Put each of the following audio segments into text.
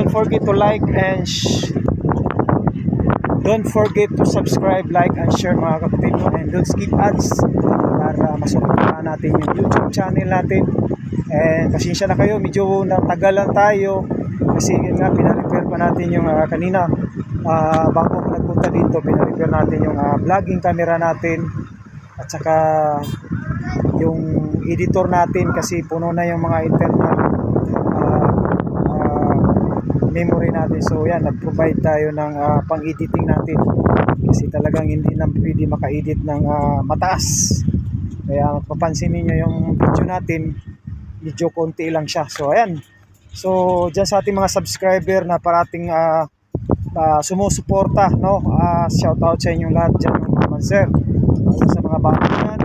don't forget to like and don't forget to subscribe, like and share mga kapatid, and don't skip ads para masuportahan natin yung YouTube channel natin. And pasensya na kayo, medyo natagalan tayo kasi yun nga, pina-repair pa natin yung kanina bago ako nagpunta dito, pina-repair natin yung vlogging camera natin at saka yung editor natin kasi puno na yung mga internal memory natin. So yan, nag-provide tayo ng pang-editing natin kasi talagang hindi na pwede maka-edit ng mataas. Kaya papansin niyo yung video natin, medyo konti lang siya. So ayan, so dyan sa ating mga subscriber na parating sumusuporta, no? Shout out sa inyong lahat dyan naman sir. Sa mga bago yan,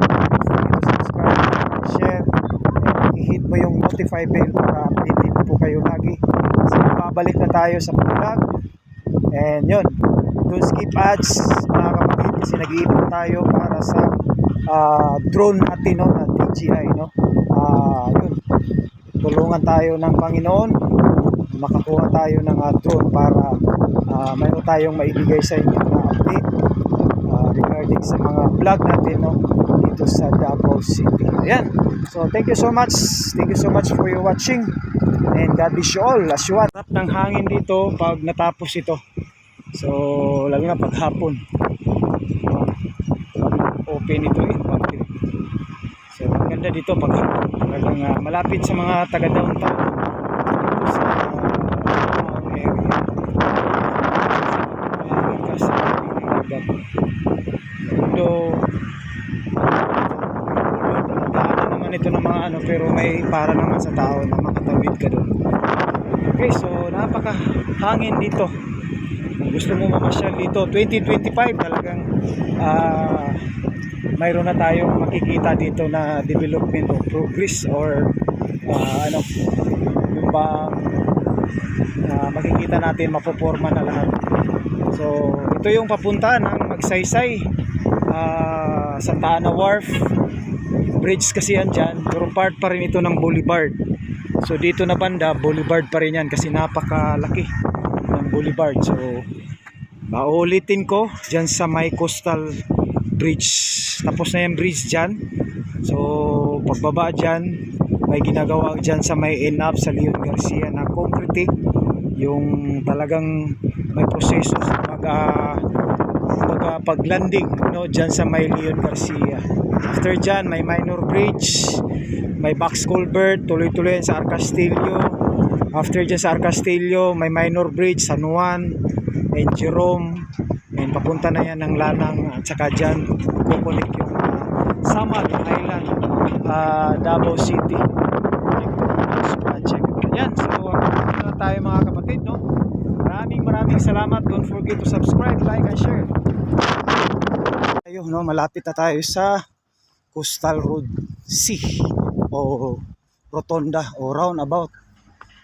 subscribe, share, and i-hit mo yung notify bell para updated po kayo lagi. So babalik na tayo sa vlog. And yun, don't skip ads mga kapatid kasi nag-iipon tayo para sa drone natin, no, na DJI, no. Yun, tulungan tayo ng Panginoon, makakuha tayo ng drone para mayroon tayong maibigay sa inyo na update regarding sa mga vlog natin, no, dito sa Davao City. Ayan, so thank you so much for your watching and God bless you all. As you want, ng hangin dito pag natapos ito, so lalo na pag hapon, open ito pag, so ang ganda dito pag hapon, talagang malapit sa mga taga downtown sa area kasi though daanan naman ito ng mga pero may para naman sa tao na makatawid ka doon. Okay, so napakahangin dito. Kung gusto mo mamasyal dito 2025, talagang mayroon na tayong makikita dito na development of progress or yung bang makikita natin mapoporma na lahat. So ito yung papunta ng Magsaysay, Santa Ana Wharf Bridge kasi yan dyan, pero part pa rin ito ng Boulevard. So dito na banda, Boulevard pa rin yan kasi napakalaki ng Boulevard. So maulitin ko dyan sa may Coastal Bridge, tapos na yung bridge dyan. So pagbaba dyan, may ginagawa dyan sa may end-up sa Leon Garcia na concrete, yung talagang may proseso sa paglanding, no, dyan sa may Leon Garcia. After dyan, may minor bridge, may box culvert, tuloy-tuloy sa Arcastillo. After dyan sa Arcastillo, may minor bridge, San Juan, and Jerome, and papunta na yan ng Lanang, at saka dyan kukunik yung Samad Island, Davao City project. Yan, so na tayo mga kapatid, no. Maraming salamat. Don't forget to subscribe, like and share. Ayun, no, malapit na tayo sa Coastal Road C o Rotonda o roundabout.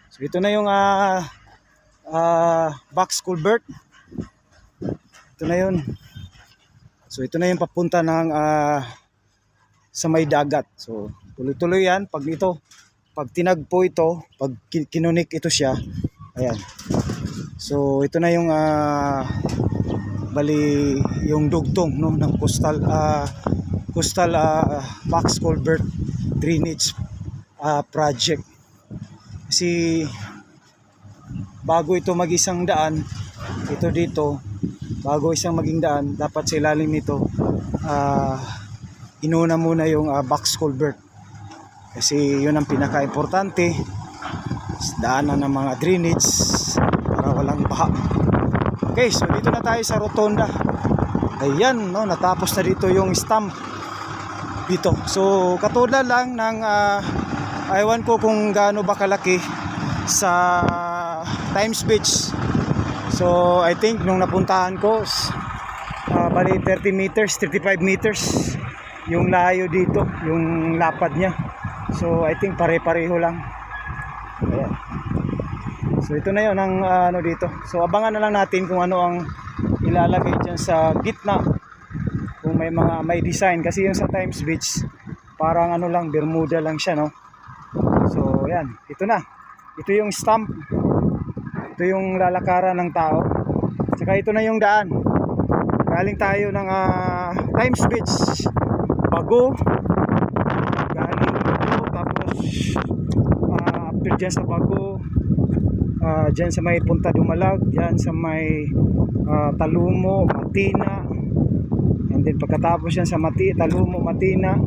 So ito na yung box culvert. Ito na yun. So ito na yung papunta ng sa may dagat. So tuloy-tuloy yan. Pag tinagpo ito, pag kinunik ito siya, ayan. So ito na yung bali yung dugtong, no, ng coastal box culvert drainage project. Kasi bago ito mag-isang daan, ito dito, bago isang maging daan, dapat sa ilalim nito inuna muna yung box culvert. Kasi yun ang pinaka-importante, daanan ng mga drainage para walang baha. Okay, so dito na tayo sa Rotonda. Ayan, no, natapos na dito yung stump dito. So katulad lang ng ewan ko kung gaano ba kalaki sa Times Beach. So I think nung napuntahan ko, bali 30 meters, 35 meters yung layo dito, yung lapad niya. So I think pare-pareho lang. Ayan. So ito na yun ang dito. So abangan na lang natin kung ano ang ilalagay dyan sa gitna, kung may design. Kasi yung sa Times Beach parang lang, Bermuda lang siya, no. So ayan, ito na. Ito yung stump. Ito yung lalakaran ng tao. Saka ito na yung daan. Galing tayo ng Times Beach, Bago. Galing Bago, tapos after dyan sa Bago, dyan sa may Punta Dumalag, dyan sa may Talumo, Matina, and then pagkatapos yan sa Talumo, Matina,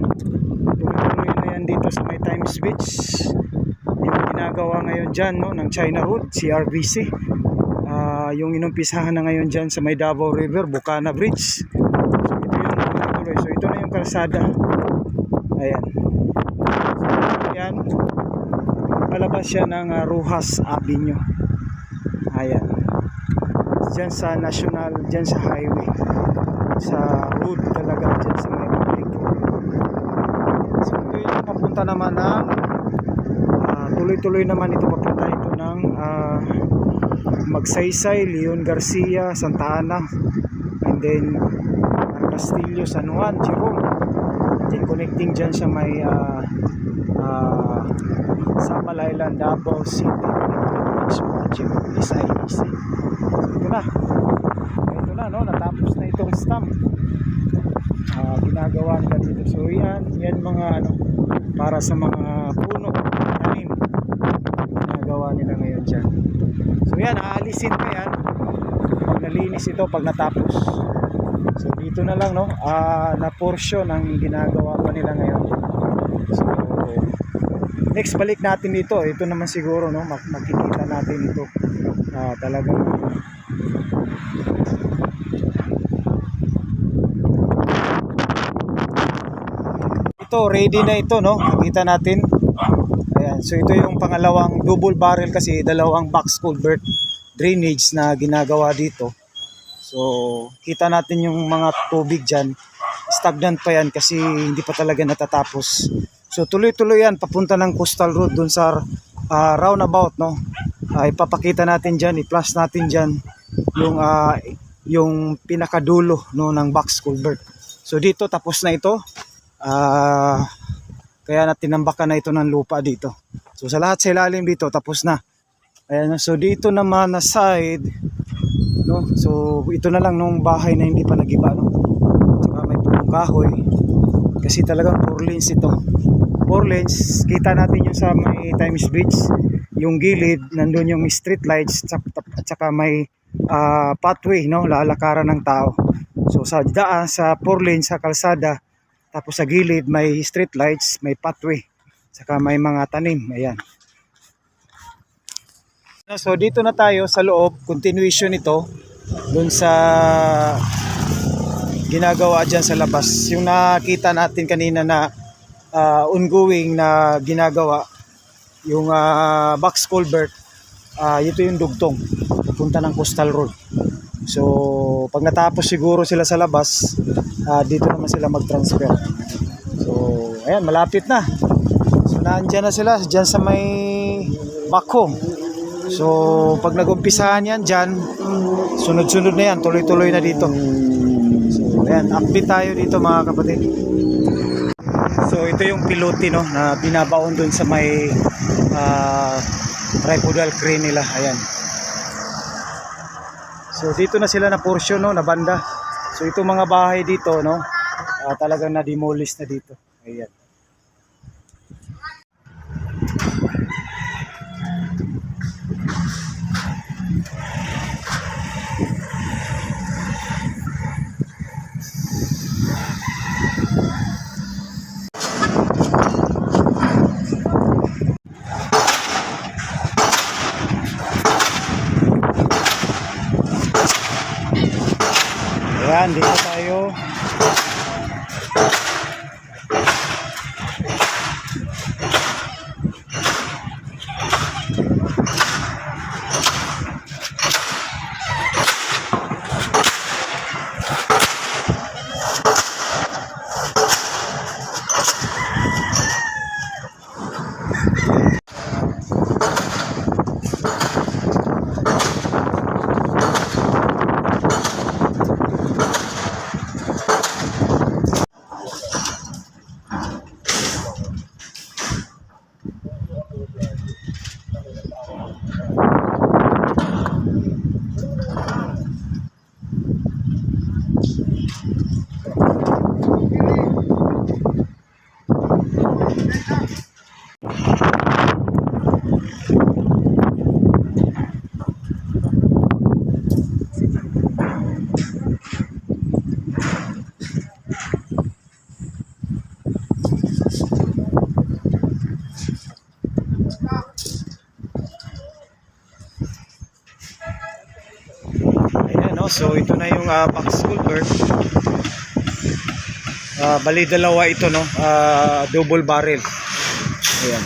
tuloy-tuloy na yan dito sa may Times Beach. Yung ginagawa ngayon dyan, no, ng China Road, CRBC. Yung inumpisahan na ngayon dyan sa may Davao River, Bukana Bridge. So ito yung tuloy. So ito na yung kalsada. Ayan. So, ayan. Palabas siya ng Rojas Avenue. Ayan. Dyan sa national, dyan sa highway. Sa road talaga, dyan sa may public. So ito yung papunta naman ng tuloy-tuloy naman ito, papunta ito ng Magsaysay, Leon Garcia, Santa Ana, and then Castillo, San Juan, Jerome, and then connecting dyan sa may Samal Island, Davao City, SIEC. Ito na, no? Natapos na itong stamp. Ginagawa nila dito. So yan mga para sa mga puno, tanim, ginagawa nila ngayon dyan. So yan, aalisin pa yan pag nalinis ito, pag natapos. So dito na lang, no, na portion ang ginagawa pa nila ngayon. So next balik natin dito, ito naman siguro, no, makikita natin ito talagang ito, ready na ito, no, makita natin. Ayan, so ito yung pangalawang double barrel, kasi dalawang box culvert drainage na ginagawa dito. So kita natin yung mga tubig dyan, stagnant pa yan kasi hindi pa talaga natatapos. So tuloy-tuloy yan papunta ng Coastal Road dun sa roundabout, no. Ipapakita natin dyan, i-plus natin dyan yung pinakadulo, no, ng box culvert. So dito tapos na ito. Kaya na tinambakan na ito ng lupa dito. So sa lahat sa ilalim dito tapos na. Ayan, so dito naman na side, no. So ito na lang nung bahay na hindi pa nagiba, no. Saka may punong kahoy. Kasi talagang 4 lanes ito. 4 lanes, kita natin yung sa may Times Beach, yung gilid, nandun yung street lights at saka may pathway, no, lalakaran ng tao. So sa daan, sa 4 lanes sa kalsada, tapos sa gilid may street lights, may pathway, saka may mga tanim. Ayan. So dito na tayo sa loob, continuation ito dun sa ginagawa dyan sa labas. Yung nakita natin kanina na ongoing na ginagawa, yung box culvert, ito yung dugtong papunta ng Coastal Road. So pag natapos siguro sila sa labas, dito naman sila mag-transfer. So ayan, malapit na. So nandiyan na sila dyan sa may Bako. So pag nag-umpisahan yan dyan, sunod-sunod na yan, tuloy-tuloy na dito. So ayan, update tayo dito mga kapatid. So ito yung pilote, no, na binabaon dun sa may tripodal crane nila. Ayan. So dito na sila na portion, no, na banda. So itong mga bahay dito, no, talagang na-demolish na dito. Ayan. Ayan, dito tayo. so ito na yung box culvert. Bali dalawa ito, no, double barrel. Ayan.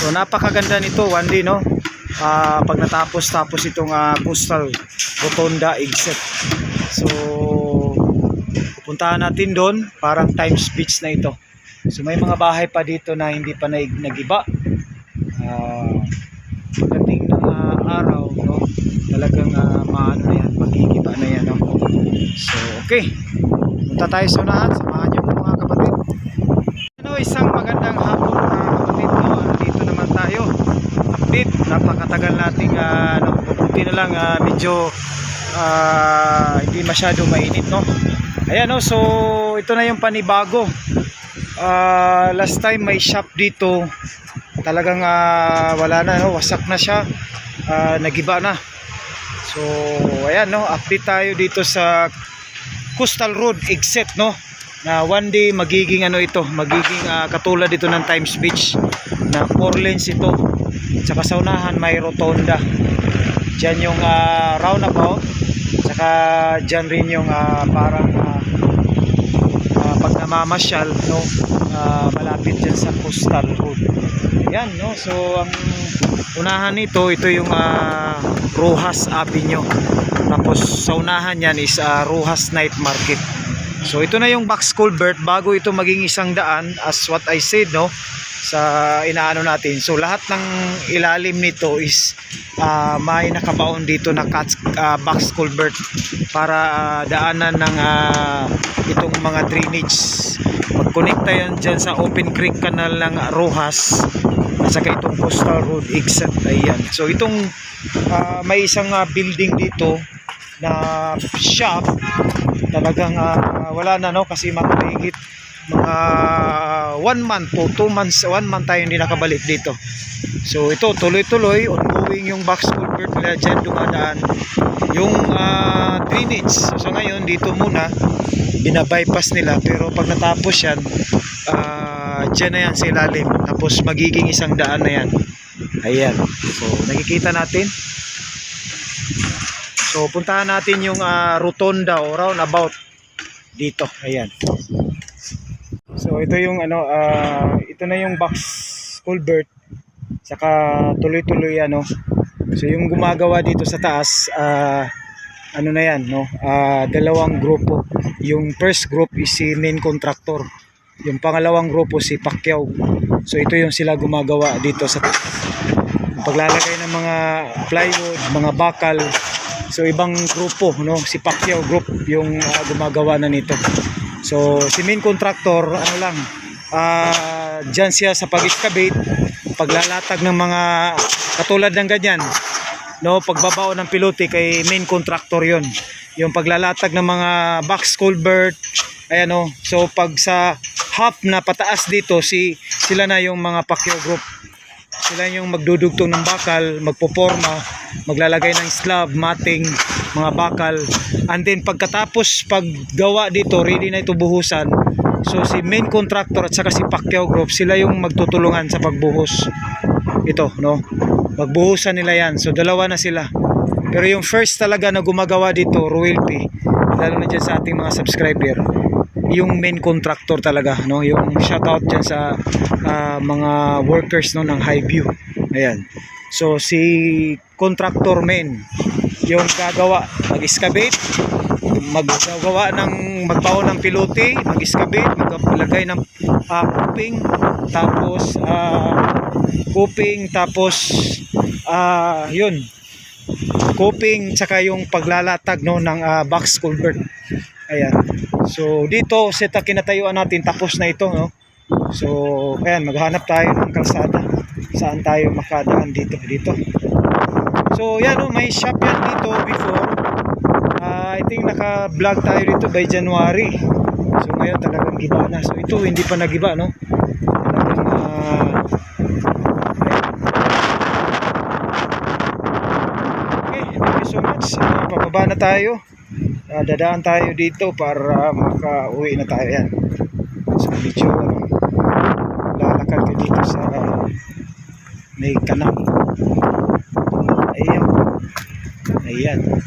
So napakaganda nito, one day, no. Pag natapos itong coastal rotonda exit. So pupuntahan natin doon, parang Times Beach na ito. So may mga bahay pa dito na hindi pa nagiba. Pagdating ng araw, no, talagang maano na yan, magigiba na yan, no. So okay, punta tayo sa unahan, samahan niyo mga kapatid. Isang magandang hapon mga kapatid, no. Dito naman tayo, update, napakatagal nating buti na lang, medyo hindi masyado mainit, no. Ayan, no, so ito na yung panibago. Last time may shop dito, talagang wala na, no, wasak na siya, nagiba na. So ayan, no, update tayo dito sa Coastal Road exit, no, na one day magiging magiging katulad dito ng Times Beach na 4 lanes ito. Tsaka sa unahan may rotonda, dyan yung roundabout, tsaka dyan rin yung parang pag namamasyal, no, malapit dyan sa Coastal Road. Yan, no, so ang unahan nito, ito yung Rojas Avenue, tapos sa unahan yan is Rojas Night Market. So ito na yung box culvert bago ito maging isang daan, as what I said, no, sa inaano natin. So lahat ng ilalim nito is may nakabaon dito na box culvert para daanan ng itong mga drainage. Magkonekta yan dyan sa Open Creek Canal ng Rojas at saka itong Coastal Road exit. Ayan. So itong may isang building dito na shop, talagang wala na, no, kasi mahigit mga 1 month po, 2 months, 1 month tayo hindi nakabalik dito. So ito tuloy-tuloy ongoing yung box culvert nila dyan, dumadaan yung drainage. So ngayon dito muna binabypass nila, pero pag natapos yan, dyan na yan sa ilalim, tapos magiging isang daan na yan. Ayan, so nakikita natin. So puntahan natin yung rotonda o roundabout dito. Ayan. So ito yung ito na yung box culvert, saka tuloy-tuloy So yung gumagawa dito sa taas, ano na yan, no, dalawang grupo. Yung first group is si main contractor, yung pangalawang grupo si Pacquiao. So ito yung sila gumagawa dito sa taas, paglalagay ng mga plywood, mga bakal. So ibang grupo, no, si Pacquiao group yung gumagawa na nito. So si main contractor dyan siya sa pag-excavate, paglalatag ng mga katulad ng ganyan, no, pagbabao ng pilote, kay main contractor yon, yung paglalatag ng mga box culvert. Ayan, no, so pag sa half na pataas dito, sila na yung mga Pacquiao group. Sila yung magdudugtong ng bakal, magpoporma, maglalagay ng slab, matting, mga bakal. And then pagkatapos paggawa dito, ready na ito buhusan. So si main contractor at saka si Pacquiao group, sila yung magtutulungan sa pagbuhos. Ito, no, magbuhusan nila yan. So dalawa na sila. Pero yung first talaga na gumagawa dito, Royalty, lalo na dyan sa ating mga subscriber, yung main contractor talaga, no, yung shoutout dyan sa mga workers, no, ng Highview. Ayan. So si contractor main yung gagawa, mag-excavate, magbawa ng pilote, mag-excavate, maglagay ng coping, tapos yun, coping, tsaka yung paglalatag, no, ng box culvert. Ayan. So dito sa kinatayuan natin, tapos na ito, no. So ayan, maghanap tayo ng kalsada saan tayo makadaan dito. So yan, no, may shop yan dito before. I think naka-vlog tayo dito by January. So ngayon talagang giba na. So ito hindi pa nagiba, no. Talagang okay, thank you so much. Pababa na tayo. Dadaan tayo dito para makauwi na tayo. Yan. So medyo lalakad ka dito sa may kanal. Ayan. Ayan.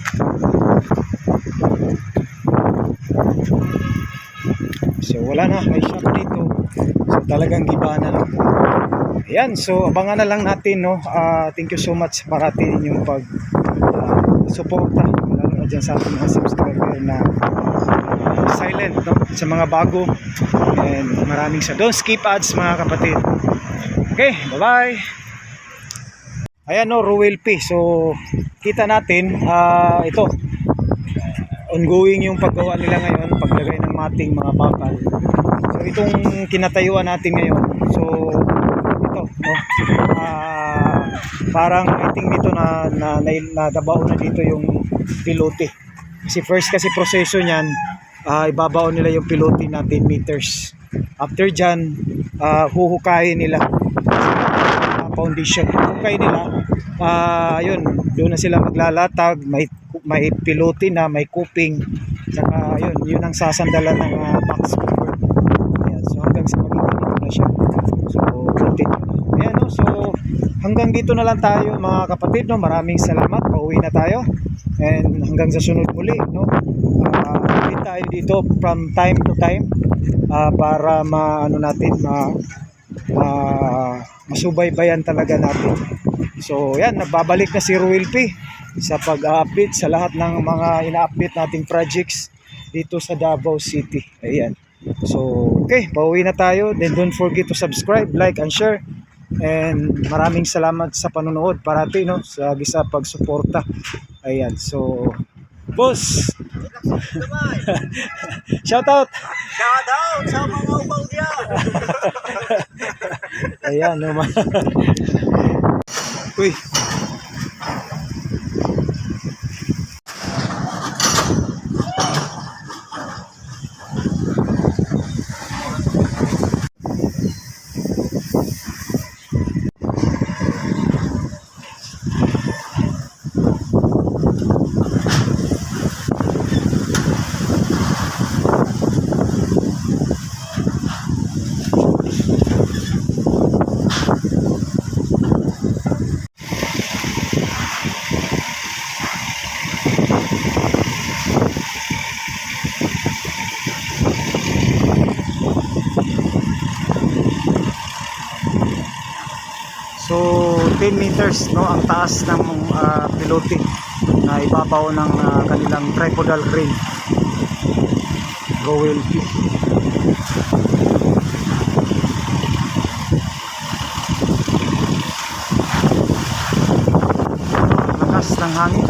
So wala na, may shop dito. So talagang giba na lang. Ayan, so abangan na lang natin, no. Thank you so much parati ninyong pag suporta, lalo na dyan sa ating mga subscriber na silent, no, sa mga bago. And maraming don't skip ads mga kapatid. Okay, bye bye. Ayan, no, Ruel P. So kita natin, ito ongoing yung paggawa nila ngayon, paglagay ng mating mga bakal. So itong kinatayuan natin ngayon, so ito, no, parang I think dito na dabaon na dito yung pilote. Kasi first kasi proseso niyan, ibabaon nila yung pilote na 10 meters. After dyan, huhukayin nila foundation. Huhukayin nila, yun, doon na sila maglalatag, may pilote na, may coping, saka yun ang sasandalan ng box cover. Ayan, so hanggang sa magiging na siya. So continue na. Ayan, no, so hanggang dito na lang tayo mga kapatid, no. Maraming salamat, pauwi na tayo. And hanggang sa sunod muli, no. Ulit tayo dito from time to time, para masubaybayan talaga natin. So yan, nagbabalik na si Ruel P sa pag-update sa lahat ng mga ina-update nating projects dito sa Davao City. Ayan. So okay, pauwi na tayo. Then don't forget to subscribe, like and share. And maraming salamat sa panonood parati, no, sa pagsuporta. Ayan. So boss, shout out sa mga ubaw diyan. Ayan, no. Uy. So 10 meters, no, ang taas ng pilote na ibabaw ng kanilang tripodal crane. Ruel P. Lakas ng hangin.